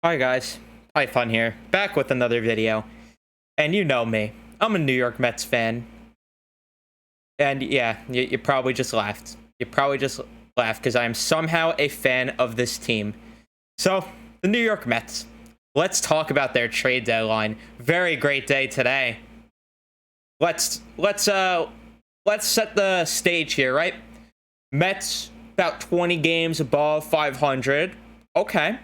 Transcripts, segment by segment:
Hi guys, Python here, back with another video. And you know me, I'm a New York Mets fan. And yeah, you probably just laughed. You probably just laughed because I am somehow a fan of this team. So, the New York Mets. Let's talk about their trade deadline. Very great day today. Let's set the stage here, right? Mets about 20 games above 500. Okay.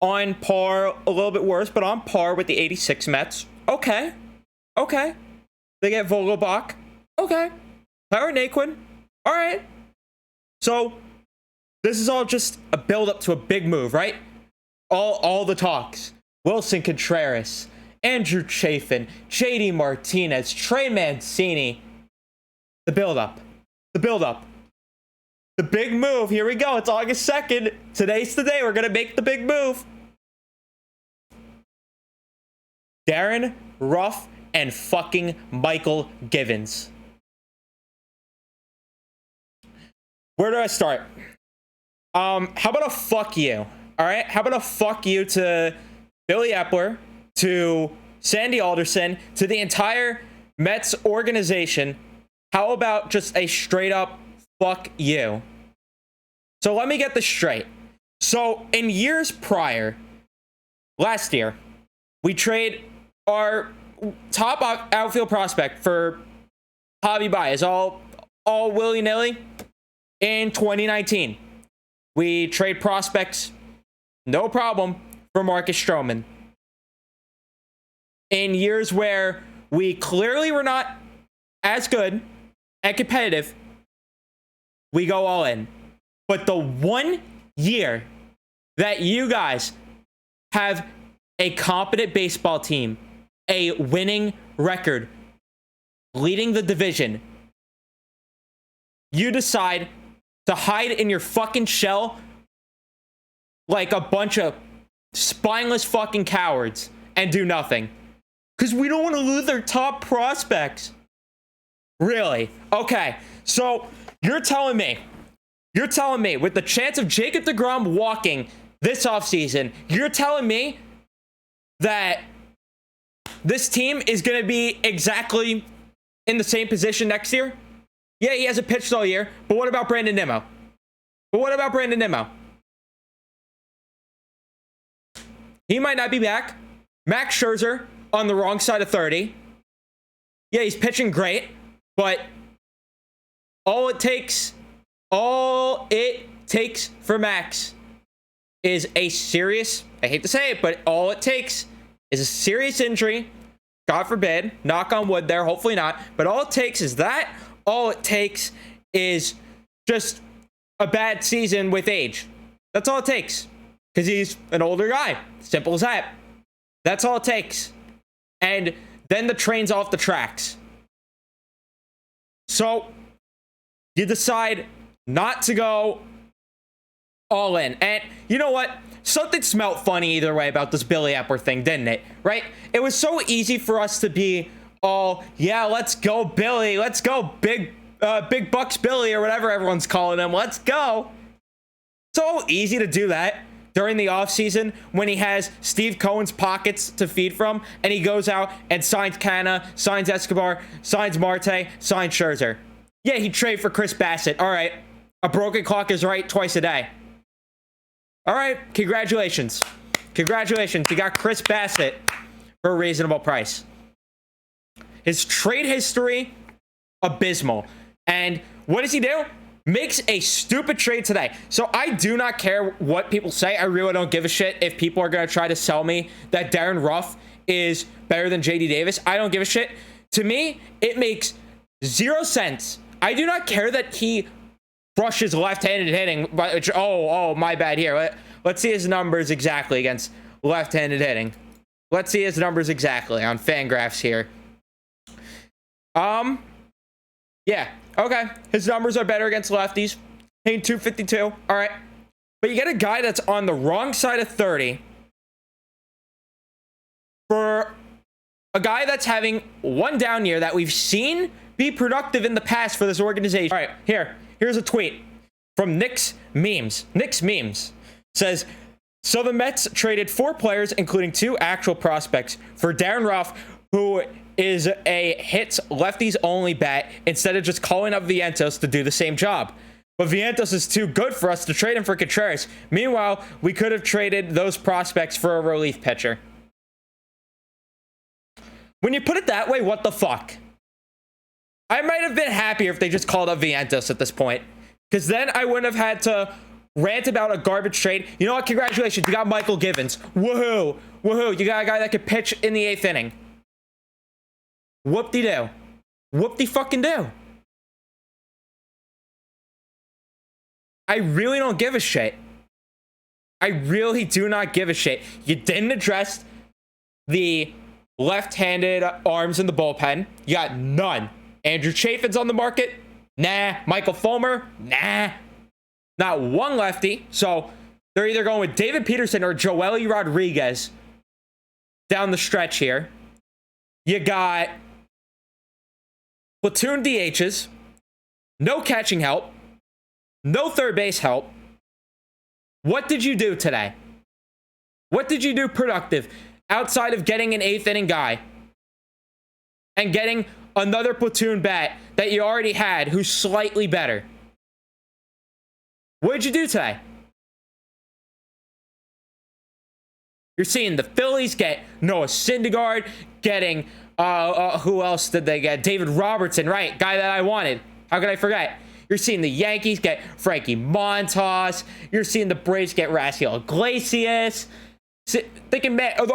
On par, a little bit worse, but on par with the 86 Mets. Okay. They get Vogelbach. Okay. Tyler Naquin. All right. So, this is all just a build-up to a big move, right? All the talks. Wilson Contreras, Andrew Chafin, JD Martinez, Trey Mancini. The build-up. The big move. Here we go. It's August 2nd. Today's the day we're going to make the big move. Darren Ruff and fucking Michael Givens. Where do I start? How about a fuck you? All right? How about a fuck you to Billy Epler, to Sandy Alderson, to the entire Mets organization? How about just a straight up fuck you? So let me get this straight. So in years prior, last year, we trade our top outfield prospect for Javi Baez, all willy-nilly. In 2019, we trade prospects, no problem, for Marcus Stroman. In years where we clearly were not as good and competitive, we go all in. But the one year that you guys have a competent baseball team, a winning record, leading the division, you decide to hide in your fucking shell like a bunch of spineless fucking cowards and do nothing. Because we don't want to lose their top prospects. Really? Okay, so you're telling me with the chance of Jacob deGrom walking this offseason, you're telling me that this team is going to be exactly in the same position next year? Yeah, he hasn't pitched all year, but what about Brandon Nimmo? He might not be back. Max Scherzer on the wrong side of 30. Yeah, he's pitching great, but all it takes for Max is a serious, I hate to say it, but all it takes is a serious injury. God forbid, knock on wood there, hopefully not. But all it takes is that. All it takes is just a bad season with age. That's all it takes. Because he's an older guy. Simple as that. That's all it takes. And then the train's off the tracks. So, you decide not to go all in. And you know what? Something smelled funny either way about this Billy Epler thing, didn't it? Right? It was so easy for us to be all, yeah, let's go Billy. Let's go Big Bucks Billy or whatever everyone's calling him. Let's go. So easy to do that during the offseason when he has Steve Cohen's pockets to feed from and he goes out and signs Canna, signs Escobar, signs Marte, signs Scherzer. Yeah, he'd trade for Chris Bassett. All right. A broken clock is right twice a day. All right. Congratulations. You got Chris Bassett for a reasonable price. His trade history, abysmal. And what does he do? Makes a stupid trade today. So I do not care what people say. I really don't give a shit if people are going to try to sell me that Darren Ruff is better than JD Davis. I don't give a shit. To me, it makes 0 sense. I do not care that he brushes left-handed hitting. Which, my bad here. Let's see his numbers exactly against left-handed hitting. Let's see his numbers exactly on Fangraphs here. Yeah, okay. His numbers are better against lefties. Hitting 252. All right. But you get a guy that's on the wrong side of 30 for a guy that's having one down year that we've seen be productive in the past for this organization. All right, here's a tweet from Nick's Memes. Says, So the Mets traded 4 players, including 2 actual prospects, for Darren Ruff, who is a hits lefties only bat, instead of just calling up Vientos to do the same job. But Vientos is too good for us to trade him for Contreras. Meanwhile, we could have traded those prospects for a relief pitcher. When you put it that way, what the fuck? I might have been happier if they just called up Vientos at this point, because then I wouldn't have had to rant about a garbage trade. You know what? Congratulations. You got Michael Givens. Woohoo. Woohoo. You got a guy that could pitch in the 8th inning. Whoop-de-doo. Whoop-de-fucking-do. I really don't give a shit. I really do not give a shit. You didn't address the left-handed arms in the bullpen. You got none. Andrew Chafin's on the market. Nah. Michael Fulmer. Nah. Not one lefty. So they're either going with David Peterson or Joely Rodriguez down the stretch here. You got platoon DHs. No catching help. No third base help. What did you do today? What did you do productive outside of getting an 8th inning guy and getting another platoon bat that you already had who's slightly better? What did you do today? You're seeing the Phillies get Noah Syndergaard, getting who else did they get? David Robertson, right? Guy that I wanted. How could I forget? You're seeing the Yankees get Frankie Montas. You're seeing the Braves get Rafael Iglesias. Thinking, man, and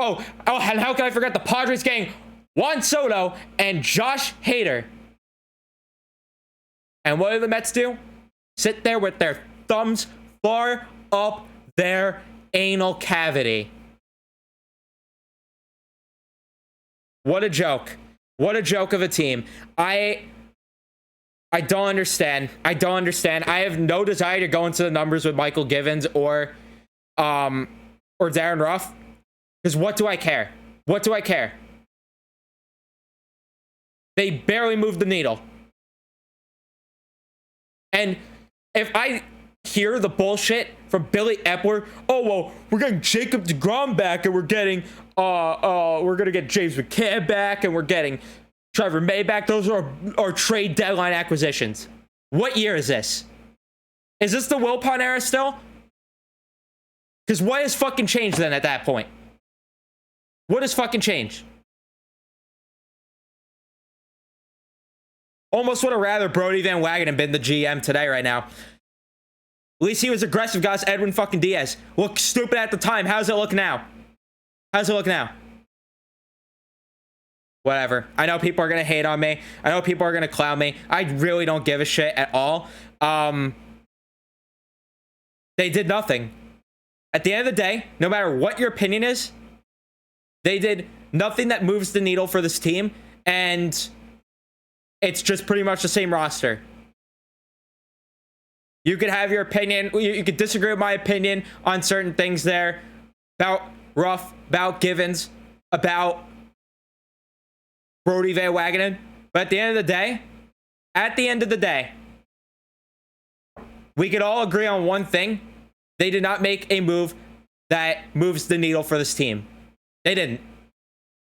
how can I forget the Padres getting Juan Soto and Josh Hader? And what do the Mets do? Sit there with their thumbs far up their anal cavity. What a joke. What a joke of a team. I don't understand. I don't understand. I have no desire to go into the numbers with Michael Givens or Darren Ruff. Because what do I care? What do I care? They barely moved the needle. And if I hear the bullshit from Billy Epler, oh well, we're getting Jacob deGrom back, and we're getting we're gonna get James McCann back, and we're getting Trevor May back. Those are our trade deadline acquisitions. What year is this? Is this the Wilpon era still? Because what has fucking changed then at that point? What has fucking changed? Almost would have rather Brody Van Wagenen been the GM today right now. At least he was aggressive, guys. Edwin fucking Diaz. Looked stupid at the time. How's it look now? How's it look now? Whatever. I know people are going to hate on me. I know people are going to clown me. I really don't give a shit at all. They did nothing. At the end of the day, no matter what your opinion is, they did nothing that moves the needle for this team. And it's just pretty much the same roster. You could have your opinion. You could disagree with my opinion on certain things there. About Ruff, about Givens, about Brody Van Wagenen. But at the end of the day, we could all agree on one thing. They did not make a move that moves the needle for this team. They didn't.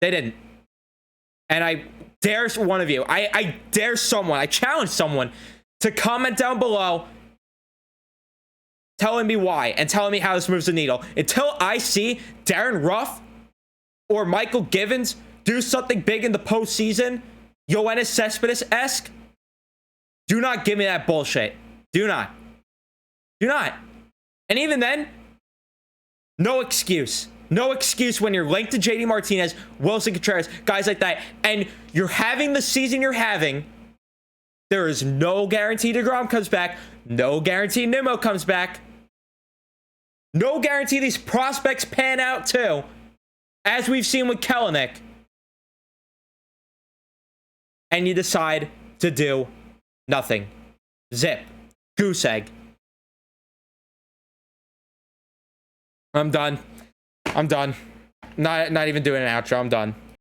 They didn't. And I dare one of you, I dare someone, I challenge someone to comment down below telling me why and telling me how this moves the needle. Until I see Darren Ruff or Michael Givens do something big in the postseason, Yoenis Cespedes-esque, do not give me that bullshit. Do not. Do not. And even then, no excuse. No excuse when you're linked to JD Martinez, Wilson Contreras, guys like that, and you're having the season you're having. There is no guarantee DeGrom comes back. No guarantee Nimmo comes back. No guarantee these prospects pan out too, as we've seen with Kelenic. And you decide to do nothing. Zip. Goose egg. I'm done. I'm done. Not even doing an outro. I'm done.